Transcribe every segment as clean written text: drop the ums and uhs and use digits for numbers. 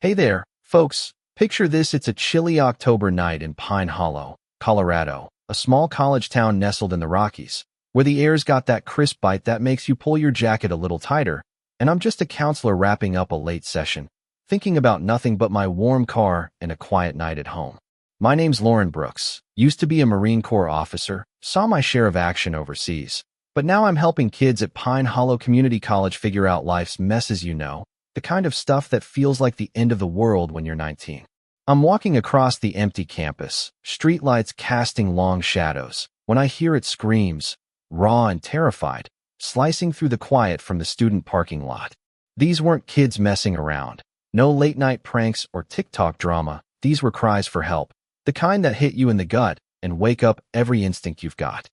Hey there, folks. Picture this: it's a chilly October night in Pine Hollow, Colorado, a small college town nestled in the Rockies, where the air's got that crisp bite that makes you pull your jacket a little tighter, and I'm just a counselor wrapping up a late session, thinking about nothing but my warm car and a quiet night at home. My name's Lauren Brooks, used to be a Marine Corps officer, saw my share of action overseas, but now I'm helping kids at Pine Hollow Community College figure out life's messes, the kind of stuff that feels like the end of the world when you're 19. I'm walking across the empty campus, streetlights casting long shadows, when I hear its screams, raw and terrified, slicing through the quiet from the student parking lot. These weren't kids messing around. No late-night pranks or TikTok drama. These were cries for help, the kind that hit you in the gut and wake up every instinct you've got.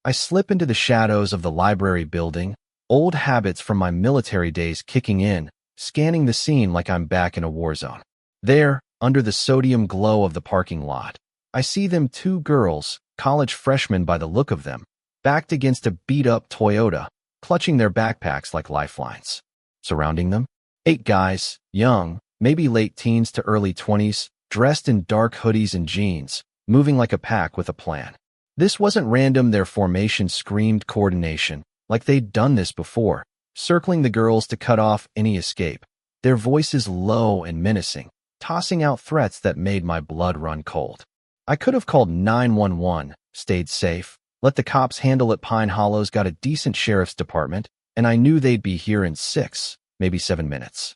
I slip into the shadows of the library building, old habits from my military days kicking in, scanning the scene like I'm back in a war zone. There, under the sodium glow of the parking lot, I see them, two girls, college freshmen by the look of them, backed against a beat-up Toyota, clutching their backpacks like lifelines. Surrounding them, 8 guys, young, maybe late teens to early 20s, dressed in dark hoodies and jeans, moving like a pack with a plan. This wasn't random. Their formation screamed coordination, like they'd done this before, circling the girls to cut off any escape, their voices low and menacing, tossing out threats that made my blood run cold. I could have called 911, stayed safe, let the cops handle it. Pine Hollow's got a decent sheriff's department, and I knew they'd be here in 6, maybe 7 minutes.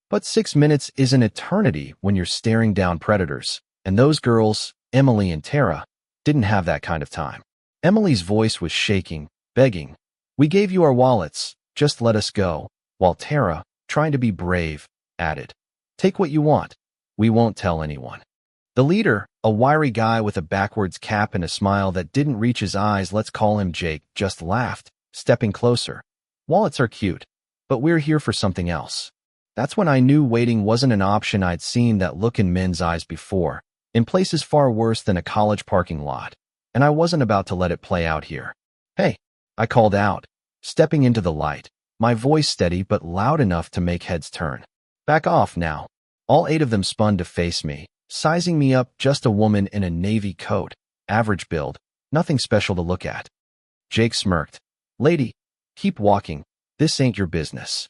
But 6 minutes is an eternity when you're staring down predators, and those girls, Emily and Tara, didn't have that kind of time. Emily's voice was shaking, begging, "We gave you our wallets, just let us go," while Tara, trying to be brave, added, "Take what you want. We won't tell anyone." The leader, a wiry guy with a backwards cap and a smile that didn't reach his eyes, let's call him Jake, just laughed, stepping closer. "Wallets are cute, but we're here for something else." That's when I knew waiting wasn't an option. I'd seen that look in men's eyes before, in places far worse than a college parking lot, and I wasn't about to let it play out here. "Hey," I called out, stepping into the light, my voice steady but loud enough to make heads turn. "Back off now." All 8 of them spun to face me, sizing me up, just a woman in a navy coat, average build, nothing special to look at. Jake smirked. "Lady, keep walking. This ain't your business."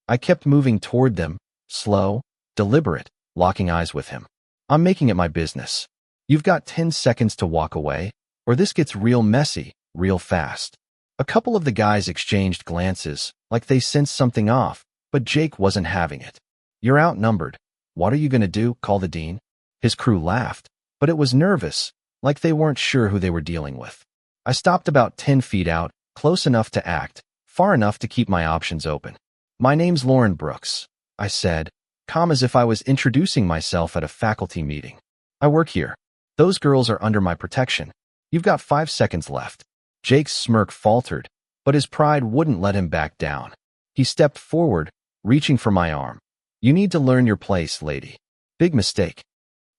I kept moving toward them, slow, deliberate, locking eyes with him. "I'm making it my business. You've got 10 seconds to walk away, or this gets real messy, real fast." A couple of the guys exchanged glances, like they sensed something off, but Jake wasn't having it. "You're outnumbered. What are you gonna do, call the dean?" His crew laughed, but it was nervous, like they weren't sure who they were dealing with. I stopped about 10 feet out, close enough to act, far enough to keep my options open. "My name's Lauren Brooks," I said, calm as if I was introducing myself at a faculty meeting. "I work here. Those girls are under my protection. You've got 5 seconds left." Jake's smirk faltered, but his pride wouldn't let him back down. He stepped forward, reaching for my arm. "You need to learn your place, lady." Big mistake.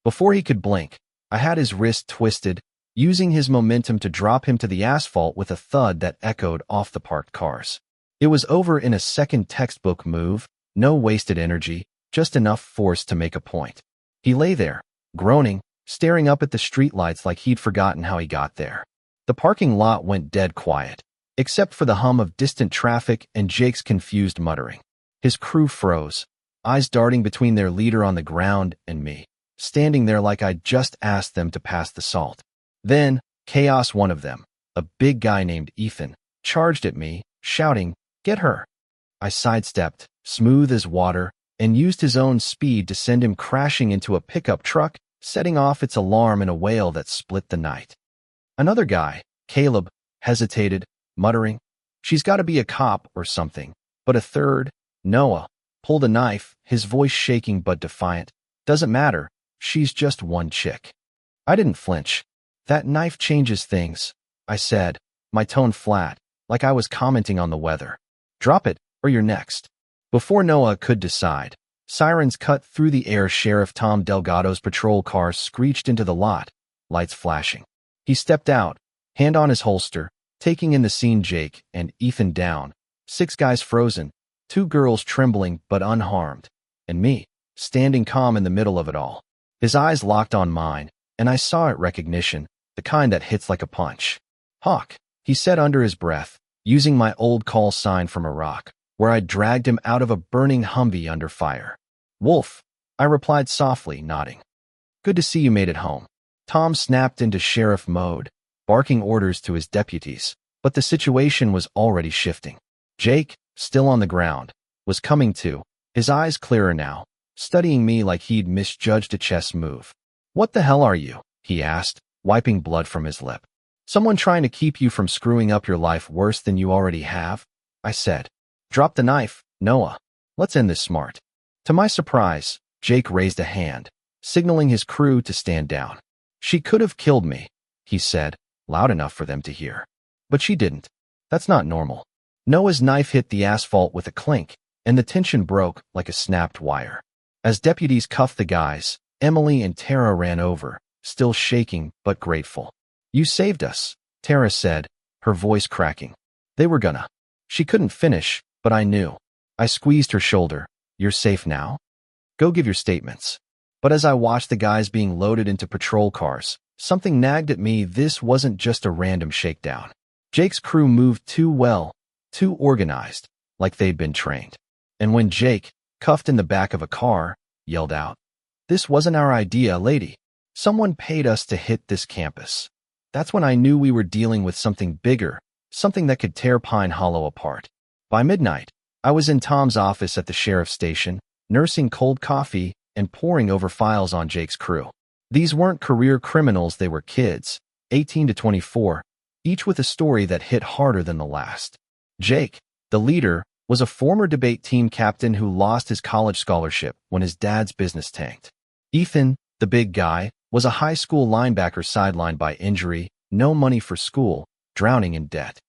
Before he could blink, I had his wrist twisted, using his momentum to drop him to the asphalt with a thud that echoed off the parked cars. It was over in a second. Textbook move, no wasted energy, just enough force to make a point. He lay there, groaning, staring up at the streetlights like he'd forgotten how he got there. The parking lot went dead quiet, except for the hum of distant traffic and Jake's confused muttering. His crew froze, eyes darting between their leader on the ground and me, standing there like I'd just asked them to pass the salt. Then, chaos. One of them, a big guy named Ethan, charged at me, shouting, "Get her!" I sidestepped, smooth as water, and used his own speed to send him crashing into a pickup truck, setting off its alarm in a wail that split the night. Another guy, Caleb, hesitated, muttering, "She's got to be a cop or something." But a third, Noah, pulled a knife, his voice shaking but defiant. "Doesn't matter. She's just one chick." I didn't flinch. "That knife changes things," I said, my tone flat, like I was commenting on the weather. "Drop it, or you're next." Before Noah could decide, sirens cut through the air. Sheriff Tom Delgado's patrol car screeched into the lot, lights flashing. He stepped out, hand on his holster, taking in the scene. Jake and Ethan down, 6 guys frozen, 2 girls trembling but unharmed, and me, standing calm in the middle of it all. His eyes locked on mine, and I saw it recognition, the kind that hits like a punch. "Hawk," he said under his breath, using my old call sign from Iraq, where I'd dragged him out of a burning Humvee under fire. "Wolf," I replied softly, nodding. "Good to see you made it home." Tom snapped into sheriff mode, barking orders to his deputies, but the situation was already shifting. Jake, still on the ground, was coming to, his eyes clearer now, studying me like he'd misjudged a chess move. "What the hell are you?" he asked, wiping blood from his lip. "Someone trying to keep you from screwing up your life worse than you already have?" I said. "Drop the knife, Noah. Let's end this smart." To my surprise, Jake raised a hand, signaling his crew to stand down. "She could have killed me," he said, loud enough for them to hear. "But she didn't. That's not normal." Noah's knife hit the asphalt with a clink, and the tension broke like a snapped wire. As deputies cuffed the guys, Emily and Tara ran over, still shaking but grateful. "You saved us," Tara said, her voice cracking. "They were gonna." She couldn't finish, but I knew. I squeezed her shoulder. "You're safe now? Go give your statements." But as I watched the guys being loaded into patrol cars, something nagged at me. This wasn't just a random shakedown. Jake's crew moved too well, too organized, like they'd been trained. And when Jake, cuffed in the back of a car, yelled out, "This wasn't our idea, lady. Someone paid us to hit this campus," that's when I knew we were dealing with something bigger, something that could tear Pine Hollow apart. By midnight, I was in Tom's office at the sheriff's station, nursing cold coffee and poring over files on Jake's crew. These weren't career criminals, they were kids, 18 to 24, each with a story that hit harder than the last. Jake, the leader, was a former debate team captain who lost his college scholarship when his dad's business tanked. Ethan, the big guy, was a high school linebacker sidelined by injury, no money for school, drowning in debt.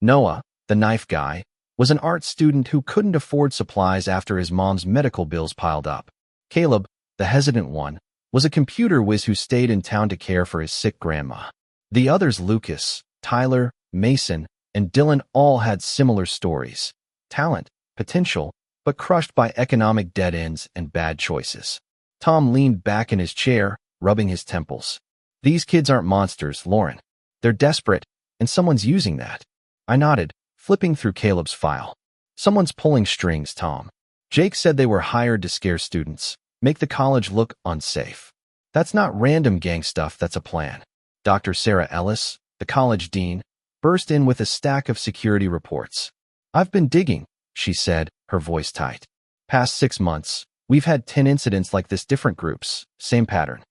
Noah, the knife guy, was an art student who couldn't afford supplies after his mom's medical bills piled up. Caleb, the hesitant one, was a computer whiz who stayed in town to care for his sick grandma. The others, Lucas, Tyler, Mason, and Dylan, all had similar stories. Talent, potential, but crushed by economic dead ends and bad choices. Tom leaned back in his chair, rubbing his temples. "These kids aren't monsters, Lauren. They're desperate, and someone's using that." I nodded, flipping through Caleb's file. "Someone's pulling strings, Tom. Jake said they were hired to scare students, make the college look unsafe. That's not random gang stuff, that's a plan." Dr. Sarah Ellis, the college dean, burst in with a stack of security reports. "I've been digging," she said, her voice tight. "Past 6 months, we've had 10 incidents like this, different groups, same pattern.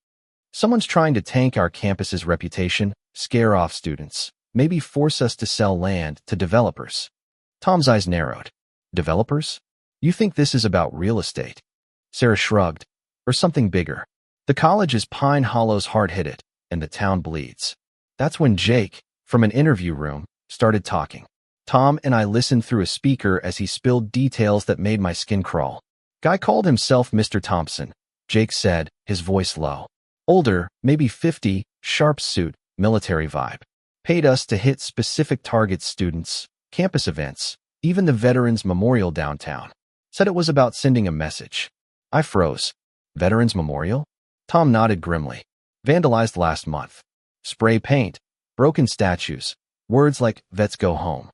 Someone's trying to tank our campus's reputation, scare off students, maybe force us to sell land to developers." Tom's eyes narrowed. "Developers? You think this is about real estate?" Sarah shrugged. "Or something bigger. The college is Pine Hollow's hard hit it, and the town bleeds." That's when Jake, from an interview room, started talking. Tom and I listened through a speaker as he spilled details that made my skin crawl. "Guy called himself Mr. Thompson," Jake said, his voice low. "Older, maybe 50, sharp suit, military vibe. Paid us to hit specific targets, students, campus events, even the Veterans Memorial downtown. Said it was about sending a message." I froze. "Veterans Memorial?" Tom nodded grimly. "Vandalized last month. Spray paint, broken statues, words like "Vets go home."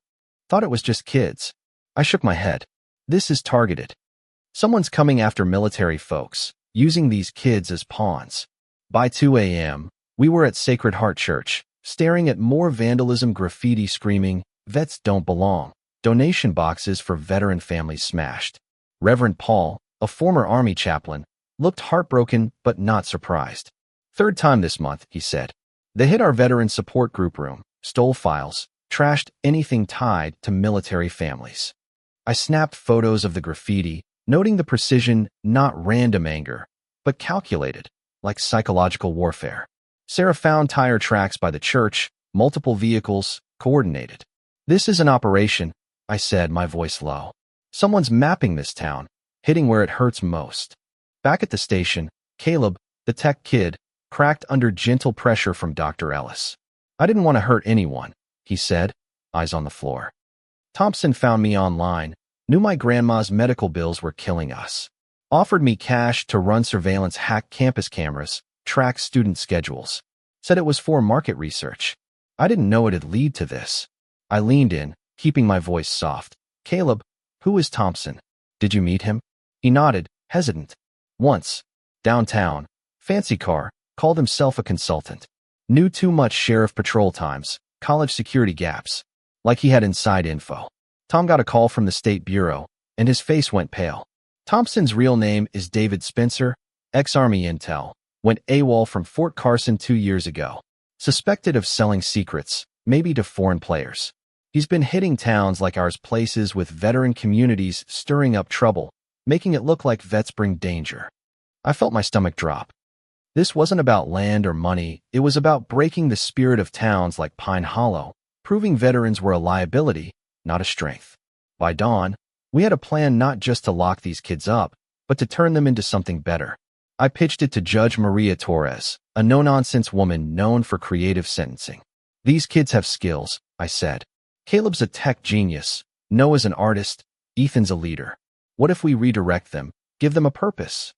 Thought it was just kids." I shook my head. "This is targeted. Someone's coming after military folks, using these kids as pawns." By 2 a.m., we were at Sacred Heart Church, staring at more vandalism, graffiti screaming, "Vets don't belong," donation boxes for veteran families smashed. Reverend Paul, a former Army chaplain, looked heartbroken but not surprised. "Third time this month," he said. "They hit our veteran support group room, stole files, trashed anything tied to military families." I snapped photos of the graffiti, noting the precision, not random anger, but calculated, like psychological warfare. Sarah found tire tracks by the church, multiple vehicles, coordinated. "This is an operation," I said, my voice low. "Someone's mapping this town, hitting where it hurts most." Back at the station, Caleb, the tech kid, cracked under gentle pressure from Dr. Ellis. "I didn't want to hurt anyone," he said, eyes on the floor. "Thompson found me online, knew my grandma's medical bills were killing us. Offered me cash to run surveillance, hack campus cameras, track student schedules. Said it was for market research. I didn't know it'd lead to this. I leaned in, keeping my voice soft. Caleb, who is Thompson? Did you meet him? He nodded, hesitant. Once. Downtown. Fancy car. Called himself a consultant. Knew too much sheriff patrol times, college security gaps. Like he had inside info. Tom got a call from the State Bureau, and his face went pale. Thompson's real name is David Spencer, ex-Army intel. Went AWOL from Fort Carson 2 years ago. Suspected of selling secrets, maybe to foreign players. He's been hitting towns like ours, places with veteran communities, stirring up trouble, making it look like vets bring danger. I felt my stomach drop. This wasn't about land or money, it was about breaking the spirit of towns like Pine Hollow, proving veterans were a liability, not a strength. By dawn, we had a plan not just to lock these kids up, but to turn them into something better. I pitched it to Judge Maria Torres, a no-nonsense woman known for creative sentencing. These kids have skills, I said. Caleb's a tech genius, Noah's an artist, Ethan's a leader. What if we redirect them, give them a purpose?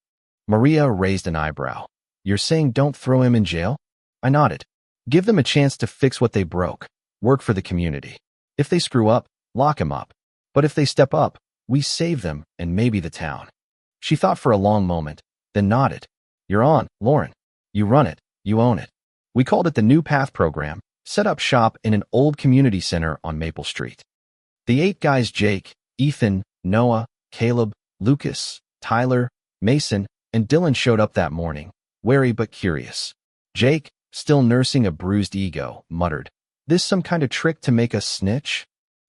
Maria raised an eyebrow. You're saying don't throw him in jail? I nodded. Give them a chance to fix what they broke, work for the community. If they screw up, lock him up. But if they step up, we save them and maybe the town. She thought for a long moment, then nodded. You're on, Lauren. You run it, you own it. We called it the New Path Program, set up shop in an old community center on Maple Street. The 8 guys, Jake, Ethan, Noah, Caleb, Lucas, Tyler, Mason, and Dylan showed up that morning, wary but curious. Jake, still nursing a bruised ego, muttered, "This some kind of trick to make us snitch?"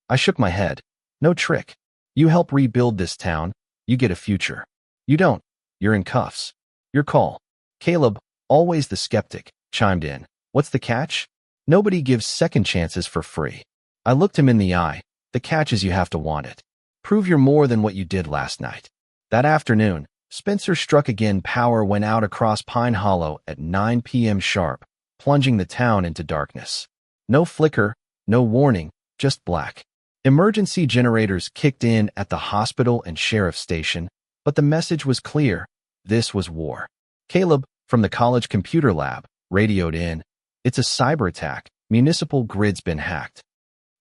I shook my head. No trick. You help rebuild this town, you get a future. You don't, you're in cuffs. Your call. Caleb, always the skeptic, chimed in. What's the catch? Nobody gives second chances for free. I looked him in the eye. The catch is you have to want it. Prove you're more than what you did last night. That afternoon, Spencer struck again. Power went out across Pine Hollow at 9 p.m. sharp, plunging the town into darkness. No flicker, no warning, just black. Emergency generators kicked in at the hospital and sheriff's station, but the message was clear. This was war. Caleb, from the college computer lab, radioed in. It's a cyber attack. Municipal grid's been hacked.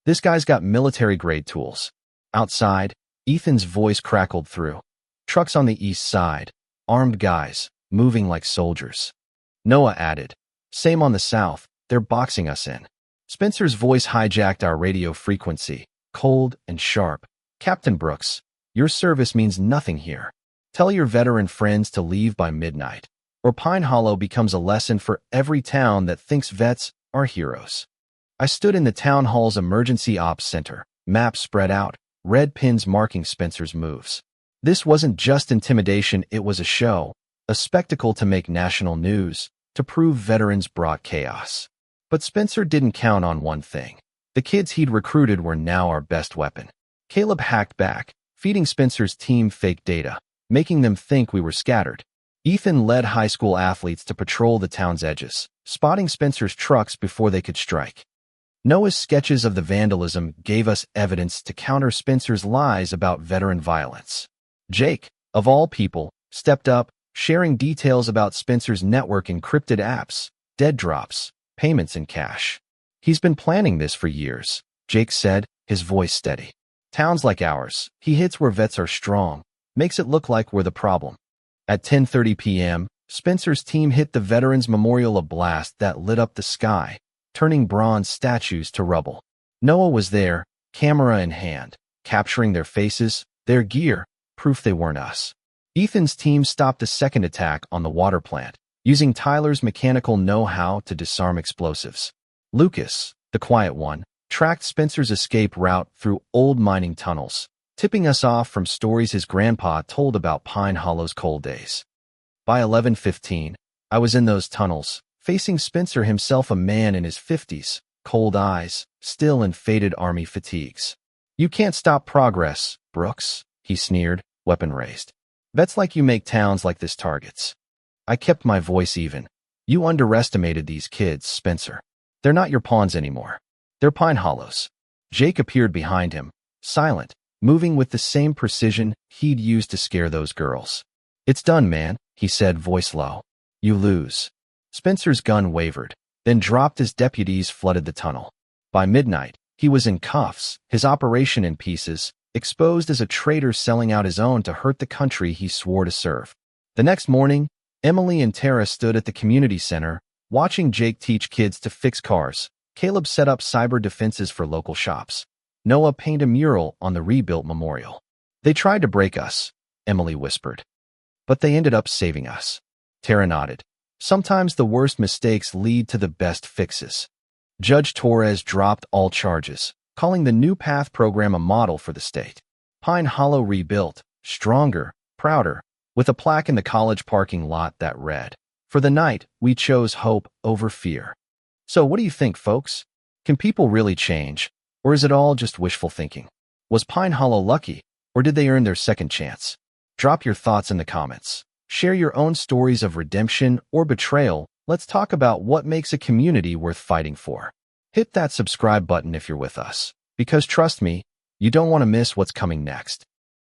This guy's got military-grade tools. Outside, Ethan's voice crackled through. Trucks on the east side. Armed guys, moving like soldiers. Noah added. Same on the south. They're boxing us in. Spencer's voice hijacked our radio frequency, cold and sharp. Captain Brooks, your service means nothing here. Tell your veteran friends to leave by midnight, or Pine Hollow becomes a lesson for every town that thinks vets are heroes. I stood in the town hall's emergency ops center, maps spread out, red pins marking Spencer's moves. This wasn't just intimidation, it was a show, a spectacle to make national news, to prove veterans brought chaos. But Spencer didn't count on one thing. The kids he'd recruited were now our best weapon. Caleb hacked back, feeding Spencer's team fake data, making them think we were scattered. Ethan led high school athletes to patrol the town's edges, spotting Spencer's trucks before they could strike. Noah's sketches of the vandalism gave us evidence to counter Spencer's lies about veteran violence. Jake, of all people, stepped up, sharing details about Spencer's network encrypted apps, dead drops, payments in cash. He's been planning this for years, Jake said, his voice steady. Towns like ours, he hits where vets are strong, makes it look like we're the problem. At 10:30 p.m., Spencer's team hit the Veterans Memorial, a blast that lit up the sky, turning bronze statues to rubble. Noah was there, camera in hand, capturing their faces, their gear, proof they weren't us. Ethan's team stopped a second attack on the water plant, using Tyler's mechanical know-how to disarm explosives. Lucas, the quiet one, tracked Spencer's escape route through old mining tunnels, tipping us off from stories his grandpa told about Pine Hollow's cold days. By 11:15, I was in those tunnels, facing Spencer himself, a man in his 50s, cold eyes, still in faded army fatigues. You can't stop progress, Brooks, he sneered, weapon raised. Vets like you make towns like this targets. I kept my voice even. You underestimated these kids, Spencer. They're not your pawns anymore. They're Pine Hollows. Jake appeared behind him, silent, moving with the same precision he'd used to scare those girls. It's done, man, he said, voice low. You lose. Spencer's gun wavered, then dropped as deputies flooded the tunnel. By midnight, he was in cuffs, his operation in pieces, exposed as a traitor selling out his own to hurt the country he swore to serve. The next morning, Emily and Tara stood at the community center, watching Jake teach kids to fix cars. Caleb set up cyber defenses for local shops. Noah painted a mural on the rebuilt memorial. They tried to break us, Emily whispered. But they ended up saving us. Tara nodded. Sometimes the worst mistakes lead to the best fixes. Judge Torres dropped all charges, calling the New Path program a model for the state. Pine Hollow rebuilt, stronger, prouder, with a plaque in the college parking lot that read, "For the night, we chose hope over fear." So what do you think, folks? Can people really change, or is it all just wishful thinking? Was Pine Hollow lucky, or did they earn their second chance? Drop your thoughts in the comments. Share your own stories of redemption or betrayal. Let's talk about what makes a community worth fighting for. Hit that subscribe button if you're with us, because trust me, you don't want to miss what's coming next.